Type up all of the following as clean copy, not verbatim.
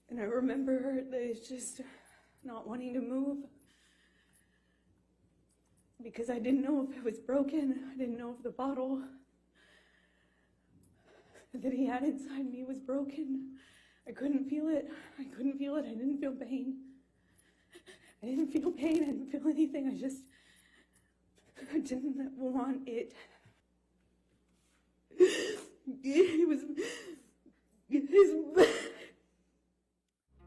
And I remember just not wanting to move because I didn't know if it was broken. I didn't know if the bottle that he had inside me was broken. I couldn't feel it. I couldn't feel it. I didn't feel pain. I didn't feel pain. I didn't feel anything. I didn't want it.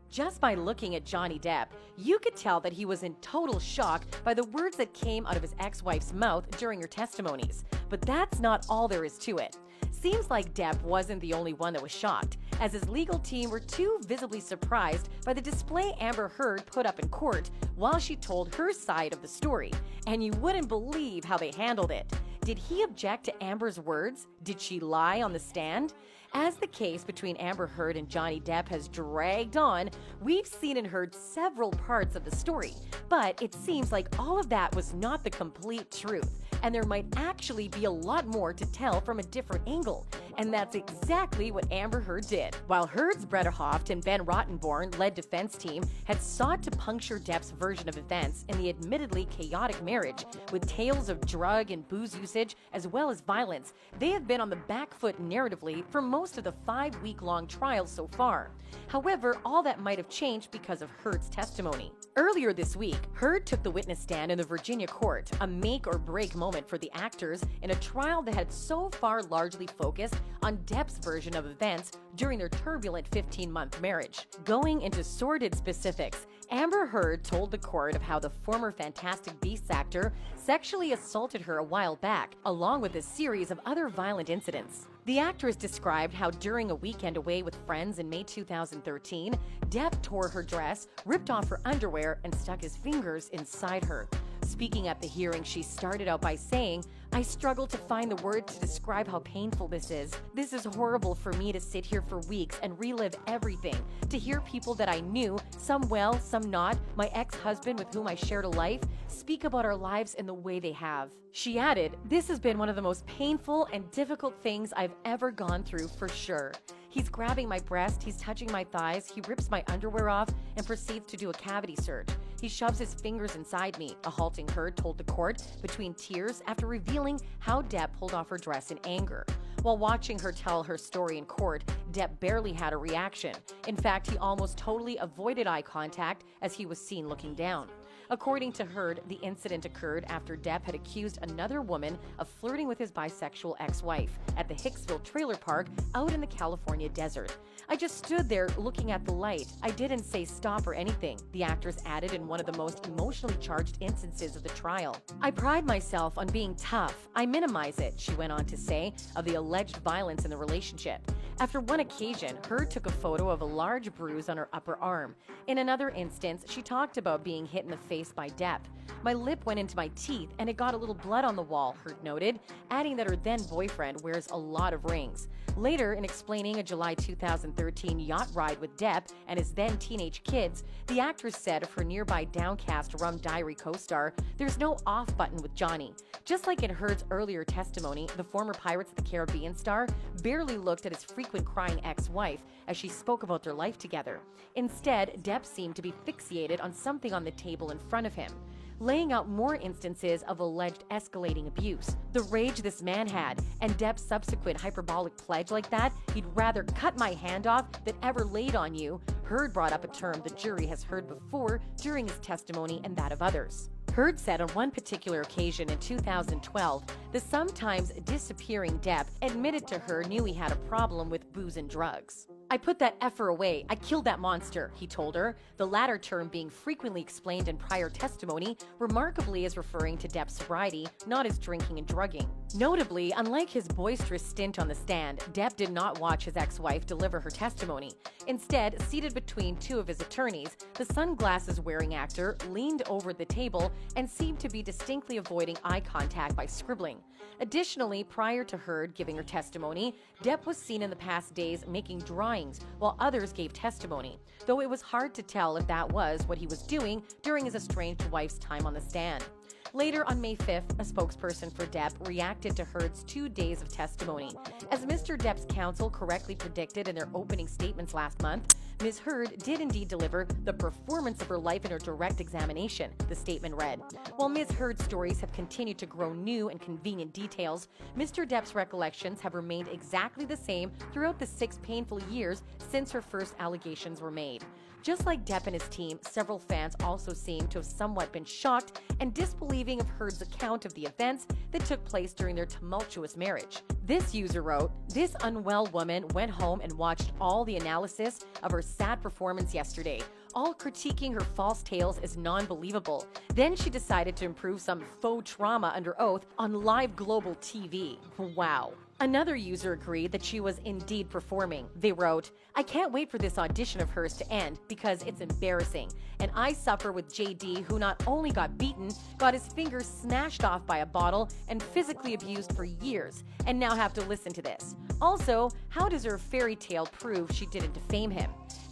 Just by looking at Johnny Depp, you could tell that he was in total shock by the words that came out of his ex-wife's mouth during her testimonies. But that's not all there is to it. Seems like Depp wasn't the only one that was shocked, as his legal team were too visibly surprised by the display Amber Heard put up in court while she told her side of the story. And you wouldn't believe how they handled it. Did he object to Amber's words? Did she lie on the stand? As the case between Amber Heard and Johnny Depp has dragged on, we've seen and heard several parts of the story. But it seems like all of that was not the complete truth, and there might actually be a lot more to tell from a different angle. And that's exactly what Amber Heard did. While Heard's Brett Hoft and Ben Rottenborn-led defense team had sought to puncture Depp's version of events in the admittedly chaotic marriage, with tales of drug and booze usage as well as violence, they have been on the back foot narratively for most of the 5-week-long trial so far. However, all that might have changed because of Heard's testimony. Earlier this week, Heard took the witness stand in the Virginia court, a make-or-break moment for the actors in a trial that had so far largely focused on Depp's version of events during their turbulent 15-month marriage. Going into sordid specifics, Amber Heard told the court of how the former Fantastic Beasts actor sexually assaulted her a while back, along with a series of other violent incidents. The actress described how during a weekend away with friends in May 2013, Depp tore her dress, ripped off her underwear, and stuck his fingers inside her. Speaking at the hearing, she started out by saying, "I struggle to find the words to describe how painful this is. This is horrible for me to sit here for weeks and relive everything. To hear people that I knew, some well, some not, my ex-husband with whom I shared a life, speak about our lives in the way they have." She added, "This has been one of the most painful and difficult things I've ever gone through for sure. He's grabbing my breast, he's touching my thighs, he rips my underwear off and proceeds to do a cavity search. He shoves his fingers inside me," a halting Heard told the court between tears after revealing how Depp pulled off her dress in anger. While watching her tell her story in court, Depp barely had a reaction. In fact, he almost totally avoided eye contact as he was seen looking down. According to Heard, the incident occurred after Depp had accused another woman of flirting with his bisexual ex-wife at the Hicksville trailer park out in the California desert. "I just stood there looking at the light. I didn't say stop or anything," the actress added in one of the most emotionally charged instances of the trial. "I pride myself on being tough. I minimize it," she went on to say of the alleged violence in the relationship. After one occasion, Heard took a photo of a large bruise on her upper arm. In another instance, she talked about being hit in the face by Depp. "My lip went into my teeth and it got a little blood on the wall," Heard noted, adding that her then-boyfriend wears a lot of rings. Later, in explaining a July 2013 yacht ride with Depp and his then-teenage kids, the actress said of her nearby Downcast Rum Diary co-star, "There's no off button with Johnny." Just like in Heard's earlier testimony, the former Pirates of the Caribbean star barely looked at his frequent crying ex-wife as she spoke about their life together. Instead, Depp seemed to be fixated on something on the table in front of him, laying out more instances of alleged escalating abuse. The rage this man had, and Depp's subsequent hyperbolic pledge like that, "He'd rather cut my hand off than ever laid on you." Heard brought up a term the jury has heard before during his testimony and that of others. Heard said on one particular occasion in 2012, the sometimes disappearing Depp admitted to her knew he had a problem with booze and drugs. "I put that effer away. I killed that monster," he told her, the latter term being frequently explained in prior testimony, remarkably as referring to Depp's sobriety, not his drinking and drugging. Notably, unlike his boisterous stint on the stand, Depp did not watch his ex-wife deliver her testimony. Instead, seated between two of his attorneys, the sunglasses-wearing actor leaned over the table and seemed to be distinctly avoiding eye contact by scribbling. Additionally, prior to Heard giving her testimony, Depp was seen in the past days making drawings while others gave testimony, though it was hard to tell if that was what he was doing during his estranged wife's time on the stand. Later on May 5th, a spokesperson for Depp reacted to Heard's 2 days of testimony. As Mr. Depp's counsel correctly predicted in their opening statements last month, Ms. Heard did indeed deliver the performance of her life in her direct examination, the statement read. While Ms. Heard's stories have continued to grow new and convenient details, Mr. Depp's recollections have remained exactly the same throughout the 6 painful years since her first allegations were made. Just like Depp and his team, several fans also seem to have somewhat been shocked and disbelieving of Heard's account of the events that took place during their tumultuous marriage. This user wrote, "This unwell woman went home and watched all the analysis of her sad performance yesterday, all critiquing her false tales as non-believable. Then she decided to improve some faux trauma under oath on live global TV. Wow." Another user agreed that she was indeed performing. They wrote, "I can't wait for this audition of hers to end because it's embarrassing. And I suffer with JD, who not only got beaten, got his fingers smashed off by a bottle and physically abused for years, and now have to listen to this. Also, how does her fairy tale prove she didn't defame him?"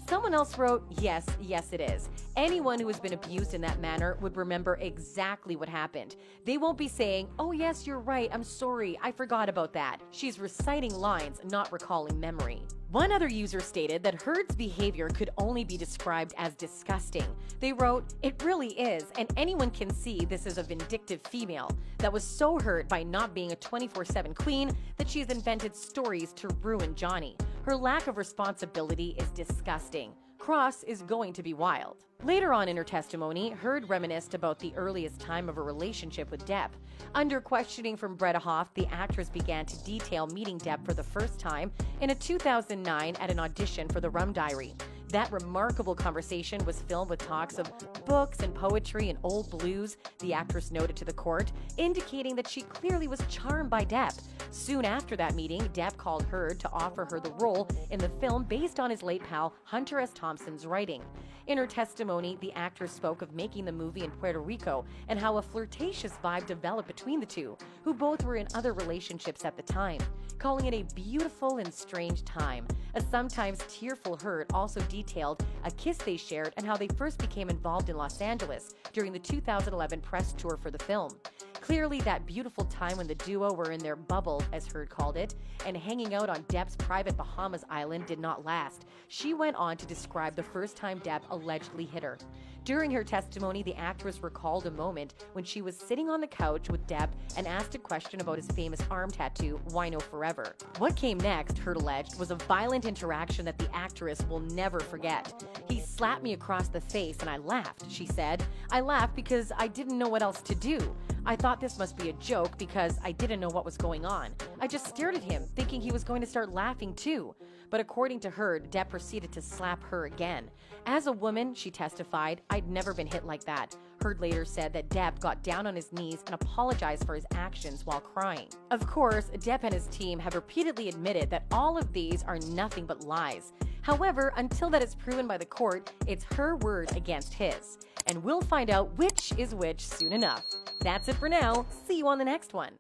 Someone else wrote, yes, it is. Anyone who has been abused in that manner would remember exactly what happened. They won't be saying, "Oh yes, you're right, I'm sorry, I forgot about that." She's reciting lines, not recalling memory. One other user stated that Heard's behavior could only be described as disgusting. They wrote, "It really is, and anyone can see this is a vindictive female that was so hurt by not being a 24/7 queen that she's invented stories to ruin Johnny. Her lack of responsibility is disgusting. Cross is going to be wild." Later on in her testimony, Heard reminisced about the earliest time of her relationship with Depp. Under questioning from Bretta Hoff, the actress began to detail meeting Depp for the first time in 2009 at an audition for The Rum Diary. That remarkable conversation was filmed with talks of books and poetry and old blues, the actress noted to the court, indicating that she clearly was charmed by Depp. Soon after that meeting, Depp called Heard to offer her the role in the film based on his late pal Hunter S. Thompson's writing. In her testimony, the actress spoke of making the movie in Puerto Rico and how a flirtatious vibe developed between the two, who both were in other relationships at the time, calling it a beautiful and strange time. A sometimes tearful Heard also detailed a kiss they shared and how they first became involved in Los Angeles during the 2011 press tour for the film. Clearly, that beautiful time when the duo were in their bubble, as Heard called it, and hanging out on Depp's private Bahamas island did not last. She went on to describe the first time Depp allegedly hit her. During her testimony, the actress recalled a moment when she was sitting on the couch with Depp and asked a question about his famous arm tattoo, "Wino Forever." What came next, Heard alleged, was a violent interaction that the actress will never forget. "He slapped me across the face and I laughed," she said. "I laughed because I didn't know what else to do. I thought this must be a joke because I didn't know what was going on. I just stared at him, thinking he was going to start laughing too." But according to Heard, Depp proceeded to slap her again. "As a woman," she testified, "I'd never been hit like that." Heard later said that Depp got down on his knees and apologized for his actions while crying. Of course, Depp and his team have repeatedly admitted that all of these are nothing but lies. However, until that is proven by the court, it's her word against his. And we'll find out which is which soon enough. That's it for now. See you on the next one.